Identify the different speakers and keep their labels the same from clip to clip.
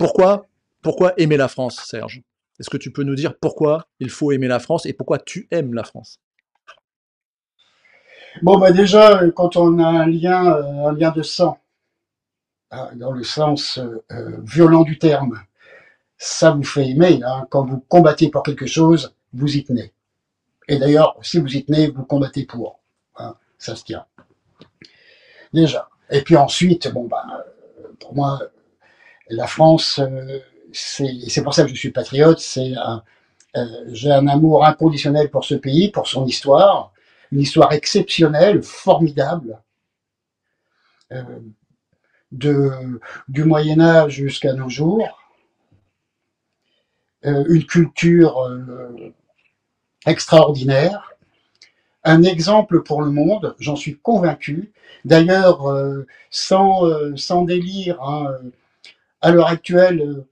Speaker 1: pourquoi, pourquoi aimer la France, Serge? Est-ce que tu peux nous dire pourquoi il faut aimer la France et pourquoi tu aimes la France?
Speaker 2: Bon, bah déjà, quand on a un lien de sang, dans le sens violent du terme, ça vous fait aimer. Hein. Quand vous combattez pour quelque chose, vous y tenez. Et d'ailleurs, si vous y tenez, vous combattez pour. Hein, ça se tient. Déjà. Et puis ensuite, bon, bah, pour moi, la France, c'est pour ça que je suis patriote, j'ai un amour inconditionnel pour ce pays, pour son histoire, une histoire exceptionnelle, formidable, euh, de, du Moyen Âge jusqu'à nos jours, une culture extraordinaire, un exemple pour le monde, j'en suis convaincu. D'ailleurs, sans délire, hein, à l'heure actuelle,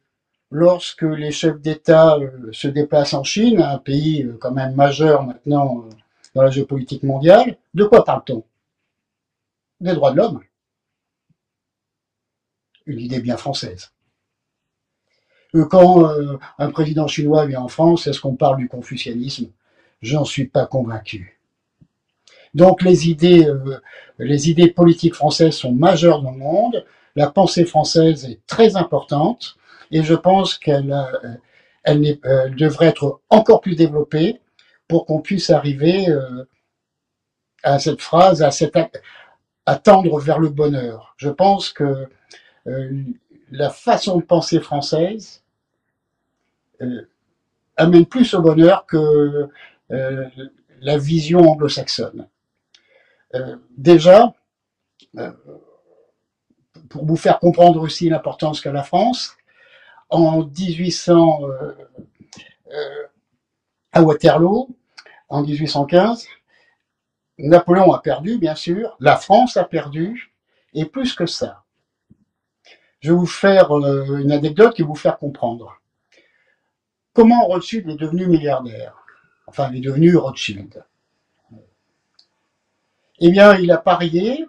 Speaker 2: lorsque les chefs d'État se déplacent en Chine, un pays quand même majeur maintenant dans la géopolitique mondiale, de quoi parle-t-on? Des droits de l'homme, une idée bien française. Quand un président chinois vient en France, est-ce qu'on parle du confucianisme? J'en suis pas convaincu. Donc les idées politiques françaises sont majeures dans le monde, la pensée française est très importante, et je pense elle devrait être encore plus développée pour qu'on puisse arriver à cette phrase, à tendre vers le bonheur. Je pense que euh, la façon de penser française euh, amène plus au bonheur que euh, la vision anglo-saxonne. Déjà, euh, pour vous faire comprendre aussi l'importance qu'a la France, en 1800, à Waterloo, en 1815, Napoléon a perdu, bien sûr, la France a perdu, et plus que ça. Je vais vous faire une anecdote qui va vous faire comprendre. Comment Rothschild est devenu milliardaire? Enfin, il est devenu Rothschild. Eh bien, il a parié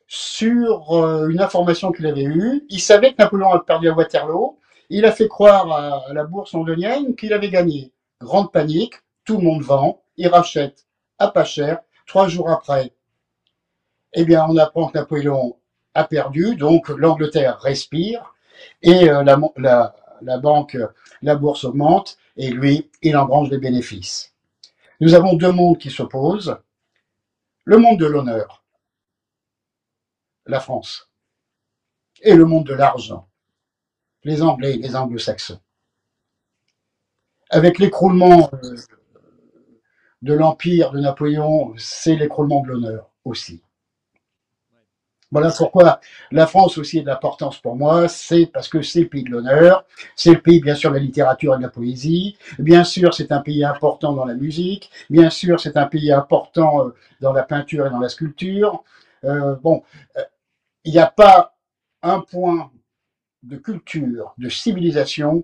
Speaker 2: sur une information qu'il avait eue. Il savait que Napoléon avait perdu à Waterloo. Il a fait croire à la bourse londonienne qu'il avait gagné. Grande panique, tout le monde vend, il rachète à pas cher. 3 jours après, eh bien, on apprend que Napoléon a perdu, donc l'Angleterre respire et la banque, la bourse augmente et lui, il engrange des bénéfices. Nous avons deux mondes qui s'opposent. Le monde de l'honneur, la France, et le monde de l'argent, les Anglais, les Anglo-Saxons. Avec l'écroulement de l'empire de Napoléon, c'est l'écroulement de l'honneur aussi. Voilà pourquoi la France aussi est d'importance pour moi, c'est parce que c'est le pays de l'honneur, c'est le pays bien sûr de la littérature et de la poésie, bien sûr c'est un pays important dans la musique, bien sûr c'est un pays important dans la peinture et dans la sculpture. Bon, il n'y a pas un point de culture, de civilisation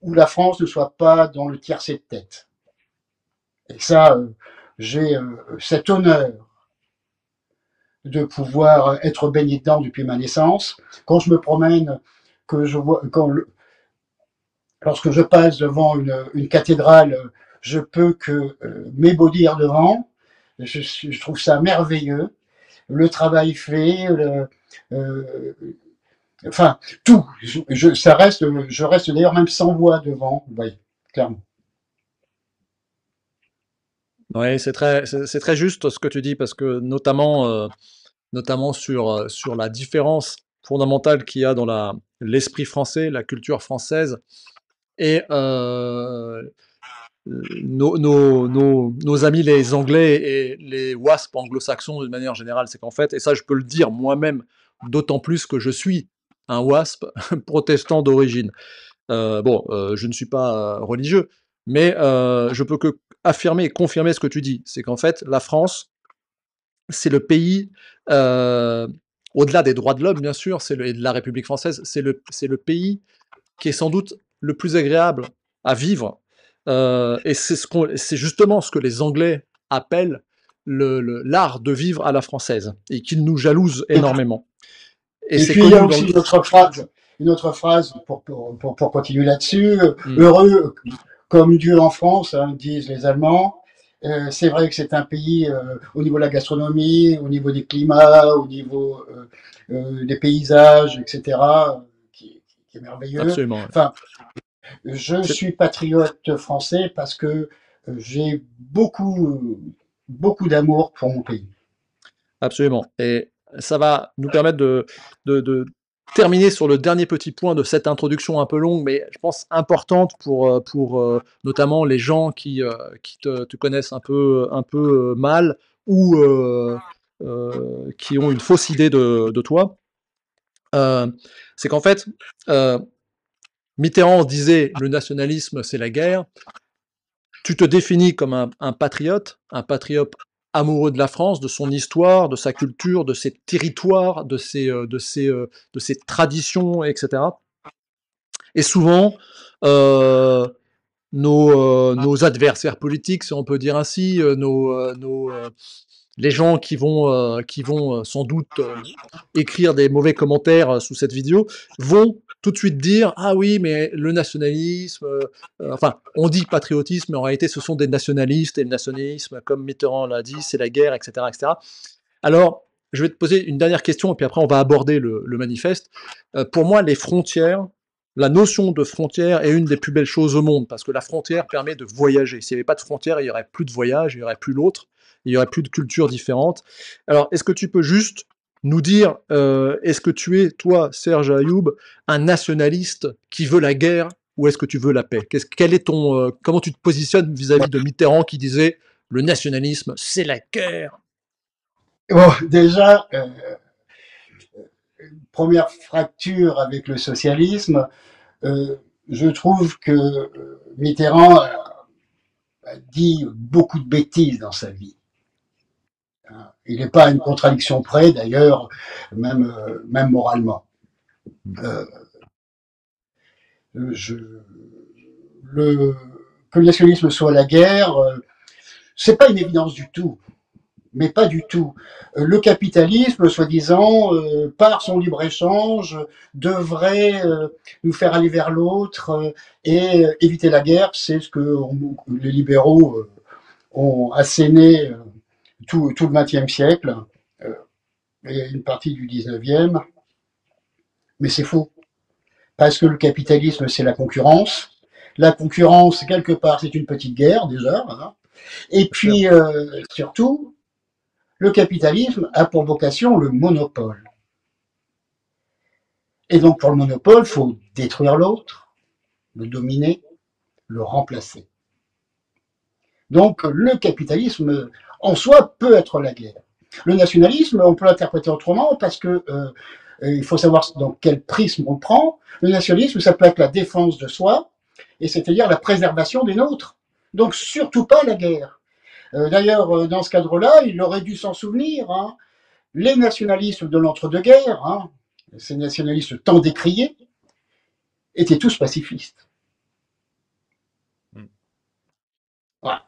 Speaker 2: où la France ne soit pas dans le tiercé de tête. Et ça, j'ai cet honneur de pouvoir être baigné dedans depuis ma naissance. Quand je me promène, que je vois, lorsque je passe devant une cathédrale, je peux que m'ébaudir devant. Je trouve ça merveilleux. Le travail fait, enfin tout. Je reste d'ailleurs même sans voix devant. Oui, clairement.
Speaker 1: Oui, c'est très juste ce que tu dis parce que notamment sur la différence fondamentale qu'il y a dans l'esprit français, la culture française et nos amis les Anglais et les WASP anglo-saxons de manière générale, c'est qu'en fait, et ça je peux le dire moi-même, d'autant plus que je suis un WASP protestant d'origine. Je ne suis pas religieux, mais je peux que affirmer et confirmer ce que tu dis. C'est qu'en fait, la France, c'est le pays, euh, au-delà des droits de l'homme, bien sûr, et de la République française, c'est le pays qui est sans doute le plus agréable à vivre. Et c'est justement ce que les Anglais appellent l'art de vivre à la française, et qu'ils nous jalousent
Speaker 2: Et,
Speaker 1: énormément. Et
Speaker 2: et
Speaker 1: c'est
Speaker 2: puis il y a
Speaker 1: connu dans
Speaker 2: aussi
Speaker 1: le...
Speaker 2: une autre phrase. une autre phrase pour continuer là-dessus.
Speaker 1: Mm.
Speaker 2: Heureux comme Dieu en France, hein, disent les Allemands. C'est vrai que c'est un pays, au niveau de la gastronomie, au niveau des climats, au niveau des paysages, etc., qui est merveilleux.
Speaker 1: Absolument, ouais.
Speaker 2: Enfin, je
Speaker 1: C'est
Speaker 2: suis patriote français parce que j'ai beaucoup d'amour pour mon pays.
Speaker 1: absolument. Et ça va nous permettre de terminer sur le dernier petit point de cette introduction un peu longue, mais je pense importante pour notamment les gens qui te connaissent un peu mal ou qui ont une fausse idée de toi. Euh, c'est qu'en fait, euh, Mitterrand disait le nationalisme c'est la guerre. Tu te définis comme un patriote amoureux de la France, de son histoire, de sa culture, de ses territoires, de ses traditions, etc. Et souvent, euh, nos adversaires politiques, si on peut dire ainsi, les gens qui vont sans doute écrire des mauvais commentaires sous cette vidéo, vont tout de suite dire ah oui mais le nationalisme, enfin on dit patriotisme mais en réalité ce sont des nationalistes et le nationalisme comme Mitterrand l'a dit c'est la guerre etc etc. Alors je vais te poser une dernière question et puis après on va aborder le manifeste. Pour moi les frontières, la notion de frontière est une des plus belles choses au monde parce que la frontière permet de voyager. S'il n'y avait pas de frontière, il n'y aurait plus de voyage, il n'y aurait plus l'autre, il n'y aurait plus de cultures différentes. Alors, est-ce que tu peux juste nous dire, est-ce que tu es, toi, Serge Ayoub, un nationaliste qui veut la guerre ou est-ce que tu veux la paix? Quel est ton, comment tu te positionnes vis-à-vis de Mitterrand qui disait le nationalisme, c'est la guerre?
Speaker 2: Bon, déjà, première fracture avec le socialisme, je trouve que Mitterrand a dit beaucoup de bêtises dans sa vie. Il n'est pas à une contradiction près, d'ailleurs, même moralement. Euh, je, que le nationalisme soit la guerre, c'est pas une évidence du tout. Mais pas du tout. Le capitalisme, soi-disant, par son libre-échange, devrait nous faire aller vers l'autre et éviter la guerre. C'est ce que les libéraux ont asséné tout le XXe siècle et une partie du XIXe. Mais c'est faux. Parce que le capitalisme, c'est la concurrence. La concurrence, quelque part, c'est une petite guerre, déjà. Voilà. Et puis, surtout, le capitalisme a pour vocation le monopole. Et donc, pour le monopole, il faut détruire l'autre, le dominer, le remplacer. Donc, le capitalisme, en soi, peut être la guerre. Le nationalisme, on peut l'interpréter autrement parce que il faut savoir dans quel prisme on prend. Le nationalisme, ça peut être la défense de soi, et c'est-à-dire la préservation des nôtres. Donc, surtout pas la guerre. D'ailleurs, dans ce cadre-là, il aurait dû s'en souvenir. Hein, les nationalistes de l'entre-deux-guerres, hein, ces nationalistes tant décriés, étaient tous pacifistes. Voilà.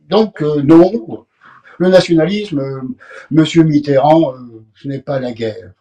Speaker 2: Donc, non, le nationalisme, Monsieur Mitterrand, ce n'est pas la guerre.